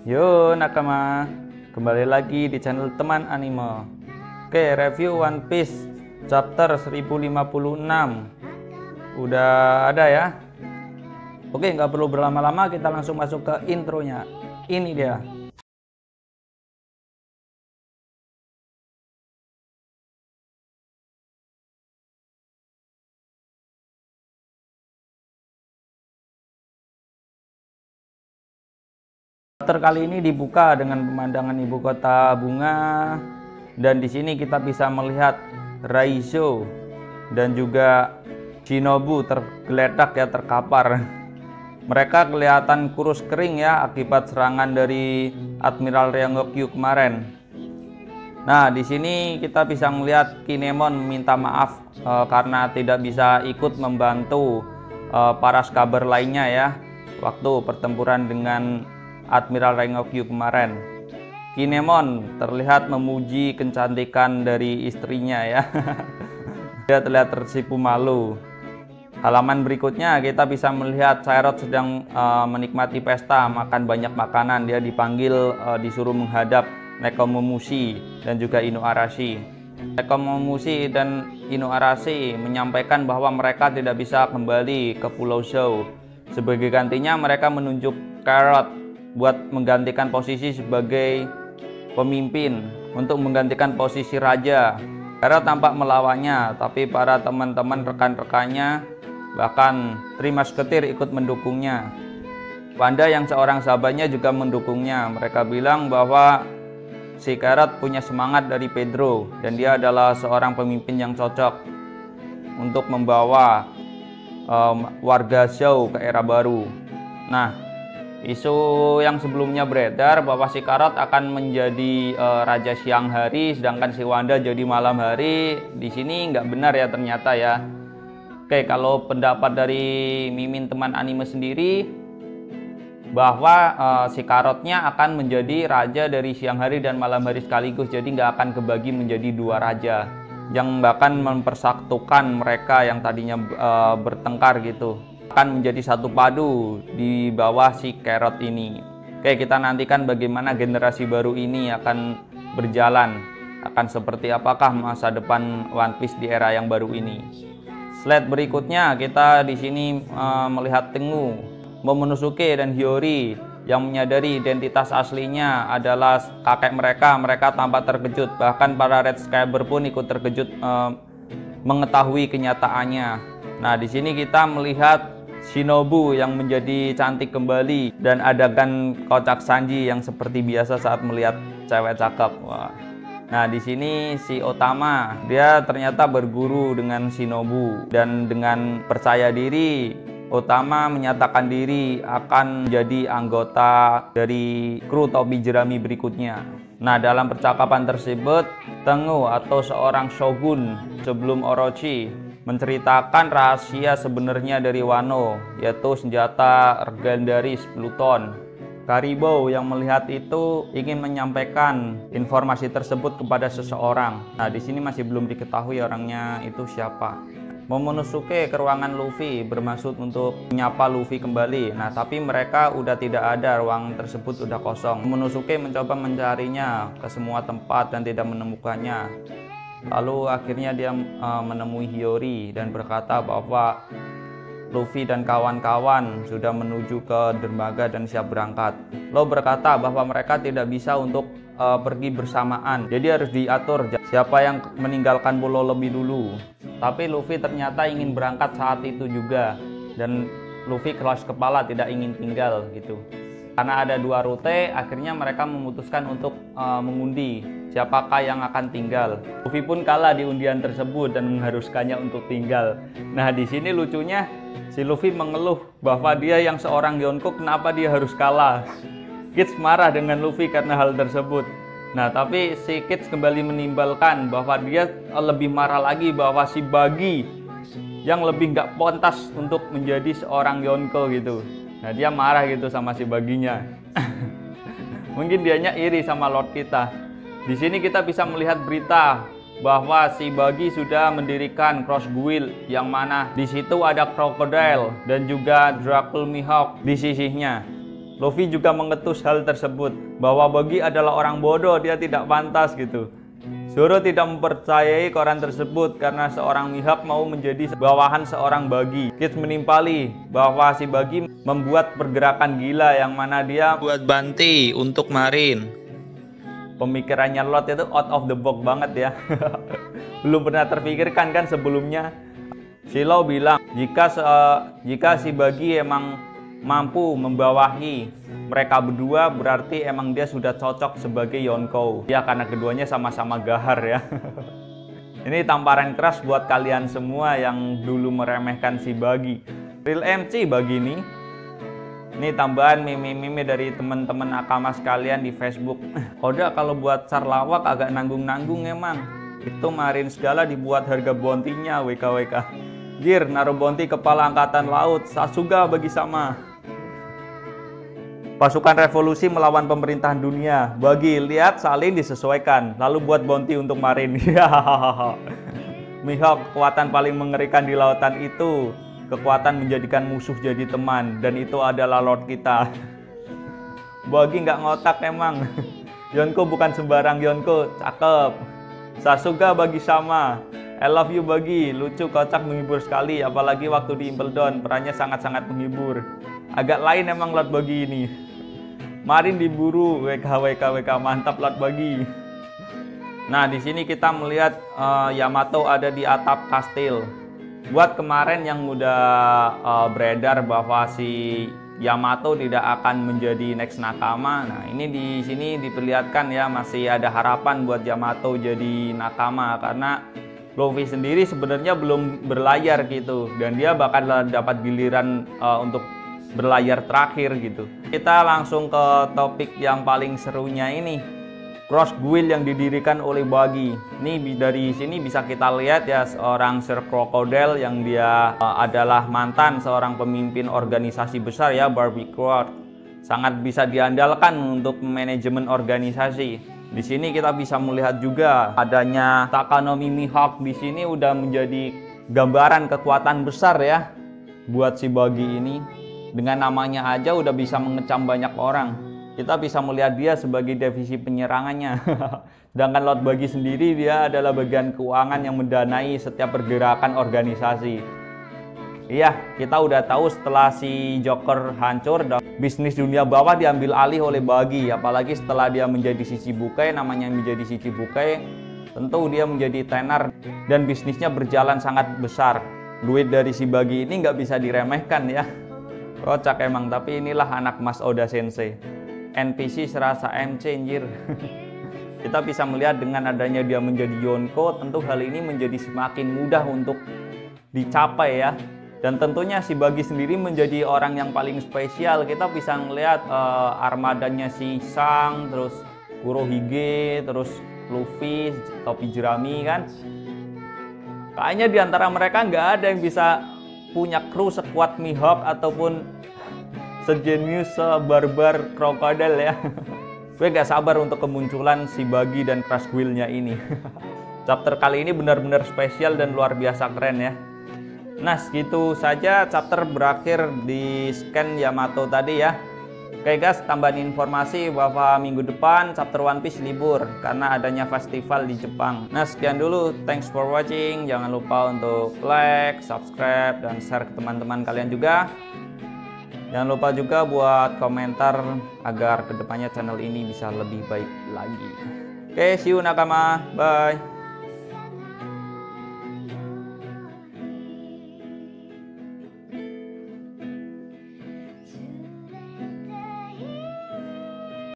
Yo nakama, kembali lagi di channel teman anime. Oke, review One Piece chapter 1056 udah ada ya. Oke, nggak perlu berlama-lama, kita langsung masuk ke intronya. Ini dia. Chapter kali ini dibuka dengan pemandangan ibu kota bunga, dan di sini kita bisa melihat Raizo dan juga Shinobu tergeletak ya, terkapar. Mereka kelihatan kurus kering ya akibat serangan dari Admiral Ryangokyu kemarin. Nah, di sini kita bisa melihat Kinemon minta maaf karena tidak bisa ikut membantu para skaber lainnya ya waktu pertempuran dengan Admiral Ryangokyu kemarin. Kinemon terlihat memuji kecantikan dari istrinya ya. Dia terlihat tersipu malu. Halaman berikutnya kita bisa melihat Chairot sedang menikmati pesta, makan banyak makanan. Dia dipanggil, disuruh menghadap Nekomamushi dan juga Inuarashi. Nekomamushi dan Inuarashi menyampaikan bahwa mereka tidak bisa kembali ke Pulau Zou. Sebagai gantinya mereka menunjuk Chairot buat menggantikan posisi sebagai pemimpin, untuk menggantikan posisi raja. Chairot tampak melawannya, tapi para teman-teman rekan-rekannya, bahkan Three Musketeer ikut mendukungnya. Wanda yang seorang sahabatnya juga mendukungnya. Mereka bilang bahwa si Chairot punya semangat dari Pedro dan dia adalah seorang pemimpin yang cocok untuk membawa warga Zou ke era baru. Nah, isu yang sebelumnya beredar bahwa si Chairot akan menjadi raja siang hari, sedangkan si Wanda jadi malam hari. Di sini nggak benar ya ternyata ya. Oke, kalau pendapat dari Mimin teman anime sendiri, bahwa si Chairotnya akan menjadi raja dari siang hari dan malam hari sekaligus. Jadi nggak akan kebagi menjadi dua raja, yang bahkan mempersatukan mereka yang tadinya bertengkar gitu, akan menjadi satu padu di bawah si Chairot ini. Oke, kita nantikan bagaimana generasi baru ini akan berjalan, akan seperti apakah masa depan One Piece di era yang baru ini. Slide berikutnya kita di sini melihat Tengu, Momonosuke dan Hiyori yang menyadari identitas aslinya adalah kakek mereka. Mereka tampak terkejut, bahkan para Red Skyber pun ikut terkejut mengetahui kenyataannya. Nah, di sini kita melihat Shinobu yang menjadi cantik kembali dan adegan kocak Sanji yang seperti biasa saat melihat cewek cakep. Wah. Nah, di sini si Otama dia ternyata berguru dengan Shinobu, dan dengan percaya diri Otama menyatakan diri akan menjadi anggota dari kru topi jerami berikutnya. Nah, dalam percakapan tersebut, Tengu atau seorang shogun sebelum Orochi menceritakan rahasia sebenarnya dari Wano, yaitu senjata legendaris Pluton. Karibou yang melihat itu ingin menyampaikan informasi tersebut kepada seseorang. Nah, di sini masih belum diketahui orangnya itu siapa. Momonosuke ke ruangan Luffy bermaksud untuk menyapa Luffy kembali. Nah, tapi mereka udah tidak ada, ruangan tersebut udah kosong. Momonosuke mencoba mencarinya ke semua tempat dan tidak menemukannya. Lalu akhirnya dia menemui Hiyori dan berkata bahwa Luffy dan kawan-kawan sudah menuju ke dermaga dan siap berangkat. Lo berkata bahwa mereka tidak bisa untuk pergi bersamaan, jadi harus diatur siapa yang meninggalkan pulau lebih dulu. Tapi Luffy ternyata ingin berangkat saat itu juga, dan Luffy keras kepala tidak ingin tinggal gitu. Karena ada dua rute, akhirnya mereka memutuskan untuk mengundi siapakah yang akan tinggal. Luffy pun kalah di undian tersebut dan mengharuskannya untuk tinggal. Nah, di sini lucunya si Luffy mengeluh bahwa dia yang seorang Yonko, kenapa dia harus kalah. Kids marah dengan Luffy karena hal tersebut. Nah, tapi si Kids kembali menimbalkan bahwa dia lebih marah lagi bahwa si Buggy yang lebih nggak pantas untuk menjadi seorang Yonko gitu. Nah, dia marah gitu sama si Buggy-nya. Mungkin dianya iri sama Lord kita. Di sini kita bisa melihat berita bahwa si Buggy sudah mendirikan Cross Guild, yang mana di situ ada Crocodile dan juga Draco Mihawk di sisinya. Luffy juga mengetus hal tersebut, bahwa Buggy adalah orang bodoh, dia tidak pantas gitu. Zoro tidak mempercayai koran tersebut karena seorang Mihawk mau menjadi bawahan seorang Buggy. Kid menimpali bahwa si Buggy membuat pergerakan gila yang mana dia buat banti untuk Marin. Pemikirannya Lord itu out of the box banget ya. Belum pernah terpikirkan kan sebelumnya. Shilo bilang jika si Buggy emang mampu membawahi mereka berdua, berarti emang dia sudah cocok sebagai Yonkou. Ya karena keduanya sama-sama gahar ya. Ini tamparan keras buat kalian semua yang dulu meremehkan si Buggy. Real MC Buggy ini. Ini tambahan meme-meme dari teman-teman nakama sekalian di Facebook. Oda kalau buat char lawak agak nanggung-nanggung emang. Itu Marin segala dibuat harga bounty-nya WKWK. Gear naruh bounty kepala angkatan laut, Sasuga bagi sama. Pasukan revolusi melawan pemerintahan dunia. Bagi lihat salin disesuaikan, lalu buat bounty untuk Marin. Mihawk kekuatan paling mengerikan di lautan itu. Kekuatan menjadikan musuh jadi teman, dan itu adalah Lord kita. Bagi nggak ngotak emang. Yonko bukan sembarang Yonko, cakep. Sasuga bagi sama. I love you Bagi, lucu, kocak, menghibur sekali, apalagi waktu di Impel Down, perannya sangat-sangat menghibur. Agak lain emang Lord Bagi ini. Marin diburu, WK, mantap Lord Bagi. Nah, di sini kita melihat Yamato ada di atap kastil. Buat kemarin yang udah beredar bahwa si Yamato tidak akan menjadi next nakama. Nah, ini di sini diperlihatkan ya masih ada harapan buat Yamato jadi nakama karena Luffy sendiri sebenarnya belum berlayar gitu dan dia bakal dapat giliran untuk berlayar terakhir gitu. Kita langsung ke topik yang paling serunya ini. Cross Guild yang didirikan oleh Buggy. Ini dari sini bisa kita lihat ya seorang Sir Crocodile yang dia adalah mantan seorang pemimpin organisasi besar ya Barbie Crowd. Sangat bisa diandalkan untuk manajemen organisasi. Di sini kita bisa melihat juga adanya Takanomi Mihawk di sini udah menjadi gambaran kekuatan besar ya buat si Buggy ini. Dengan namanya aja udah bisa mengecam banyak orang. Kita bisa melihat dia sebagai divisi penyerangannya. Sedangkan Lord Buggy sendiri dia adalah bagian keuangan yang mendanai setiap pergerakan organisasi. Iya, kita udah tahu setelah si Joker hancur, bisnis dunia bawah diambil alih oleh Buggy. Apalagi setelah dia menjadi Shichibukai, namanya menjadi Shichibukai, tentu dia menjadi tenar dan bisnisnya berjalan sangat besar. Duit dari si Buggy ini nggak bisa diremehkan ya. Kocak emang, tapi inilah anak Mas Oda Sensei. NPC serasa MC anjir. Kita bisa melihat dengan adanya dia menjadi Yonko, tentu hal ini menjadi semakin mudah untuk dicapai ya. Dan tentunya si Buggy sendiri menjadi orang yang paling spesial. Kita bisa melihat armadanya si Sang, terus Kurohige, terus Luffy, topi jerami kan. Kayaknya di antara mereka nggak ada yang bisa punya kru sekuat Mihawk ataupun sejenius barbar Crocodile ya. Gue gak sabar untuk kemunculan si Buggy dan Crush Guild-nya ini. Chapter kali ini benar-benar spesial dan luar biasa keren ya. Nah segitu saja chapter berakhir di scan Yamato tadi ya. Oke guys, tambahan informasi bahwa minggu depan chapter One Piece libur karena adanya festival di Jepang. Nah sekian dulu, thanks for watching. Jangan lupa untuk like, subscribe, dan share ke teman-teman kalian juga. Jangan lupa juga buat komentar agar kedepannya channel ini bisa lebih baik lagi. Oke, see you nakama, bye.